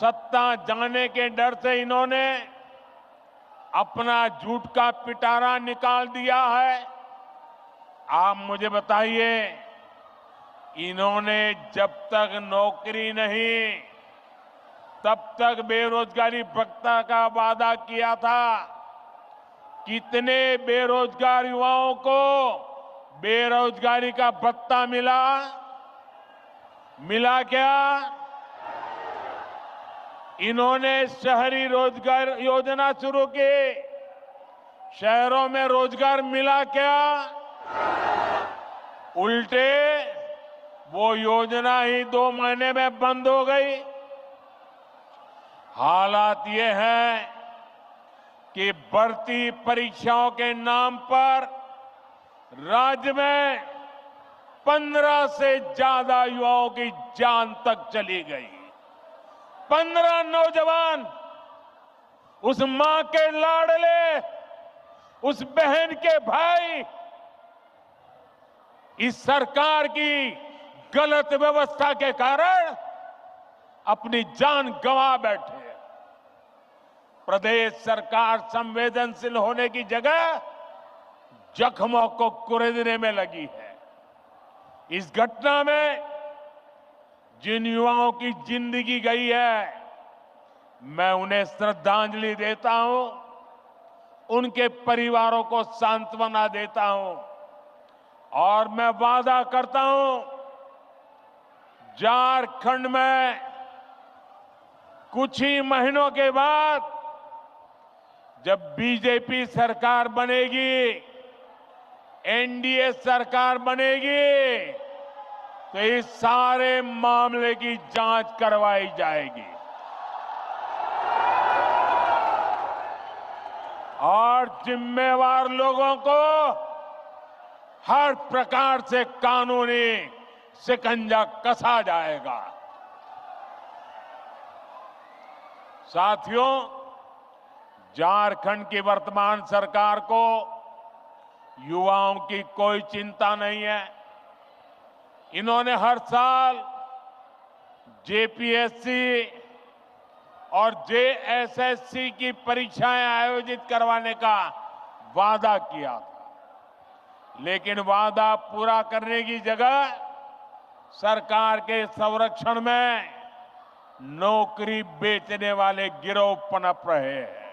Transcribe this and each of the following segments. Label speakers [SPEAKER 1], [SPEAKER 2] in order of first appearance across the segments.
[SPEAKER 1] सत्ता जाने के डर से इन्होंने अपना झूठ का पिटारा निकाल दिया है। आप मुझे बताइए, इन्होंने जब तक नौकरी नहीं तब तक बेरोजगारी भत्ता का वादा किया था। कितने बेरोजगार युवाओं को बेरोजगारी का भत्ता मिला? मिला क्या? इन्होंने शहरी रोजगार योजना शुरू की। शहरों में रोजगार मिला क्या? उल्टे वो योजना ही 2 महीने में बंद हो गई। हालात ये है कि भर्ती परीक्षाओं के नाम पर राज्य में 15 से ज्यादा युवाओं की जान तक चली गई। 15 नौजवान, उस मां के लाडले, उस बहन के भाई, इस सरकार की गलत व्यवस्था के कारण अपनी जान गंवा बैठे। प्रदेश सरकार संवेदनशील होने की जगह जख्मों को कुरेदने में लगी है। इस घटना में जिन युवाओं की जिंदगी गई है, मैं उन्हें श्रद्धांजलि देता हूं, उनके परिवारों को सांत्वना देता हूं और मैं वादा करता हूं, झारखंड में कुछ ही महीनों के बाद जब बीजेपी सरकार बनेगी, एनडीए सरकार बनेगी, तो इस सारे मामले की जांच करवाई जाएगी और जिम्मेवार लोगों को हर प्रकार से कानूनी शिकंजा कसा जाएगा। साथियों, झारखंड की वर्तमान सरकार को युवाओं की कोई चिंता नहीं है। इन्होंने हर साल जेपीएससी और जेएसएससी की परीक्षाएं आयोजित करवाने का वादा किया था, लेकिन वादा पूरा करने की जगह सरकार के संरक्षण में नौकरी बेचने वाले गिरोह पनप रहे हैं।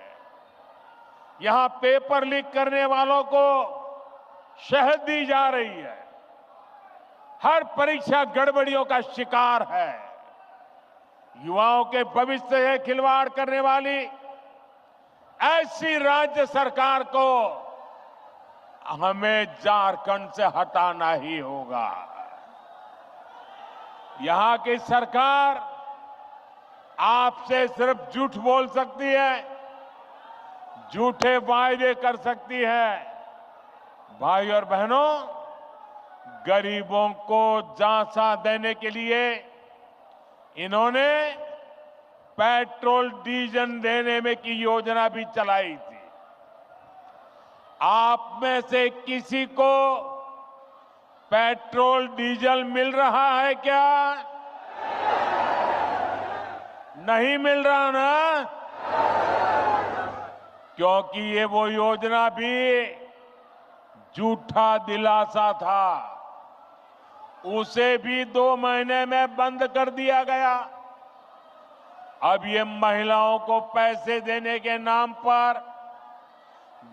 [SPEAKER 1] यहां पेपर लीक करने वालों को शहद दी जा रही है। हर परीक्षा गड़बड़ियों का शिकार है। युवाओं के भविष्य से खिलवाड़ करने वाली ऐसी राज्य सरकार को हमें झारखंड से हटाना ही होगा। यहां की सरकार आपसे सिर्फ झूठ बोल सकती है, झूठे वायदे कर सकती है। भाई और बहनों, गरीबों को झांसा देने के लिए इन्होंने पेट्रोल डीजल देने में की योजना भी चलाई थी। आप में से किसी को पेट्रोल डीजल मिल रहा है क्या? नहीं मिल रहा ना? क्योंकि ये वो योजना भी झूठा दिलासा था, उसे भी 2 महीने में बंद कर दिया गया। अब ये महिलाओं को पैसे देने के नाम पर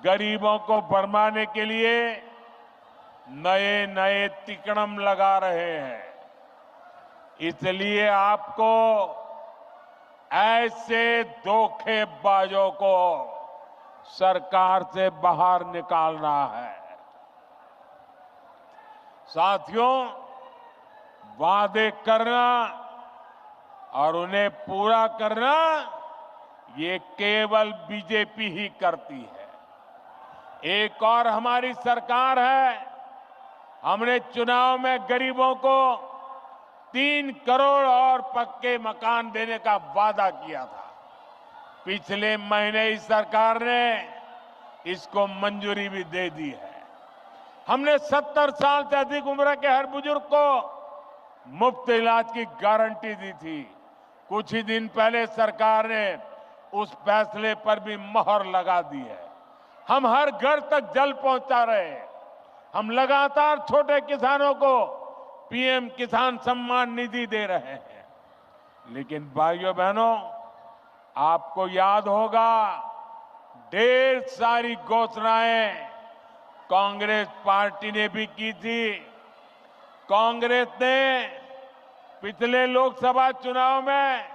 [SPEAKER 1] गरीबों को भरमाने के लिए नए नए तिकड़म लगा रहे हैं। इसलिए आपको ऐसे धोखेबाजों को सरकार से बाहर निकालना है। साथियों, वादे करना और उन्हें पूरा करना ये केवल बीजेपी ही करती है। एक और हमारी सरकार है। हमने चुनाव में गरीबों को 3 करोड़ और पक्के मकान देने का वादा किया था। पिछले महीने इस सरकार ने इसको मंजूरी भी दे दी है। हमने 70 साल से अधिक उम्र के हर बुजुर्ग को मुफ्त इलाज की गारंटी दी थी। कुछ ही दिन पहले सरकार ने उस फैसले पर भी मोहर लगा दी है। हम हर घर तक जल पहुंचा रहे हैं। हम लगातार छोटे किसानों को पीएम किसान सम्मान निधि दे रहे हैं। लेकिन भाइयों बहनों, आपको याद होगा, ढेर सारी घोषणाएं कांग्रेस पार्टी ने भी की थी। कांग्रेस ने पिछले लोकसभा चुनाव में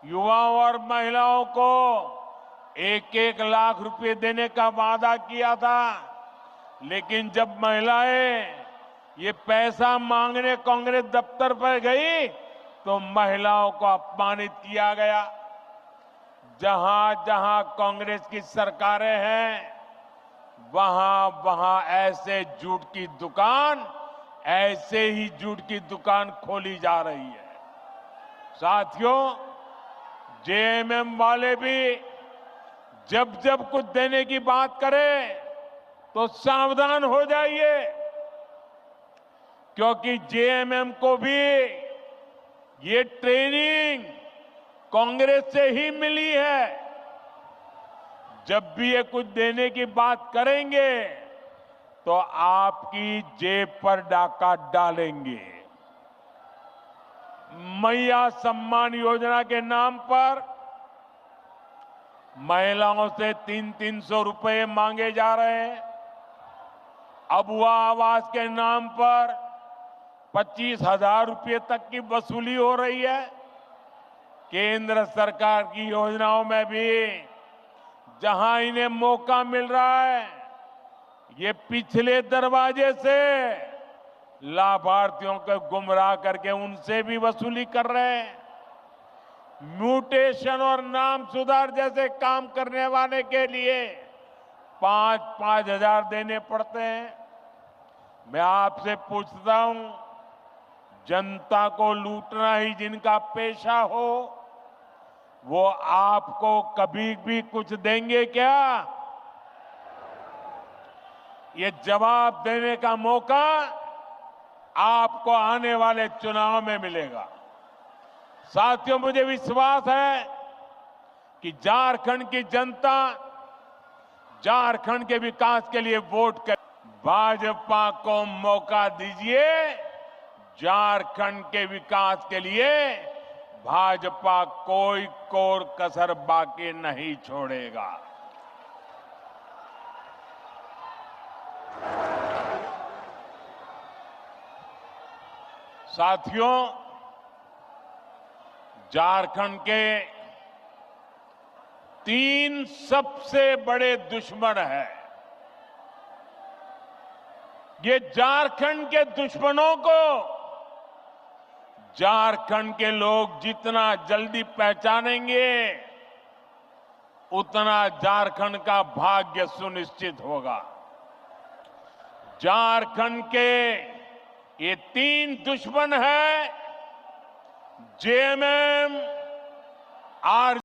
[SPEAKER 1] युवाओं और महिलाओं को 1-1 लाख रुपए देने का वादा किया था। लेकिन जब महिलाएं ये पैसा मांगने कांग्रेस दफ्तर पर गई तो महिलाओं को अपमानित किया गया। जहां जहां कांग्रेस की सरकारें हैं, वहां वहां ऐसे झूठ की दुकान, ऐसे ही झूठ की दुकान खोली जा रही है। साथियों, जेएमएम वाले भी जब जब कुछ देने की बात करें तो सावधान हो जाइए, क्योंकि जेएमएम को भी ये ट्रेनिंग कांग्रेस से ही मिली है। जब भी ये कुछ देने की बात करेंगे तो आपकी जेब पर डाका डालेंगे। मैया सम्मान योजना के नाम पर महिलाओं से 300-300 रुपए मांगे जा रहे हैं। अबुआ आवास के नाम पर 25,000 रुपए तक की वसूली हो रही है। केंद्र सरकार की योजनाओं में भी जहां इन्हें मौका मिल रहा है, ये पिछले दरवाजे से लाभार्थियों को गुमराह करके उनसे भी वसूली कर रहे हैं। म्यूटेशन और नाम सुधार जैसे काम करने वाले के लिए 5-5 हजार देने पड़ते हैं। मैं आपसे पूछता हूं, जनता को लूटना ही जिनका पेशा हो, वो आपको कभी भी कुछ देंगे क्या? ये जवाब देने का मौका आपको आने वाले चुनाव में मिलेगा। साथियों, मुझे विश्वास है कि झारखंड की जनता झारखंड के विकास के लिए वोट कर, भाजपा को मौका दीजिए। झारखंड के विकास के लिए भाजपा कोई कोर कसर बाकी नहीं छोड़ेगा। साथियों, झारखंड के 3 सबसे बड़े दुश्मन हैं। ये झारखंड के दुश्मनों को झारखंड के लोग जितना जल्दी पहचानेंगे, उतना झारखंड का भाग्य सुनिश्चित होगा। झारखंड के ये 3 दुश्मन हैं, जेएमएम, आर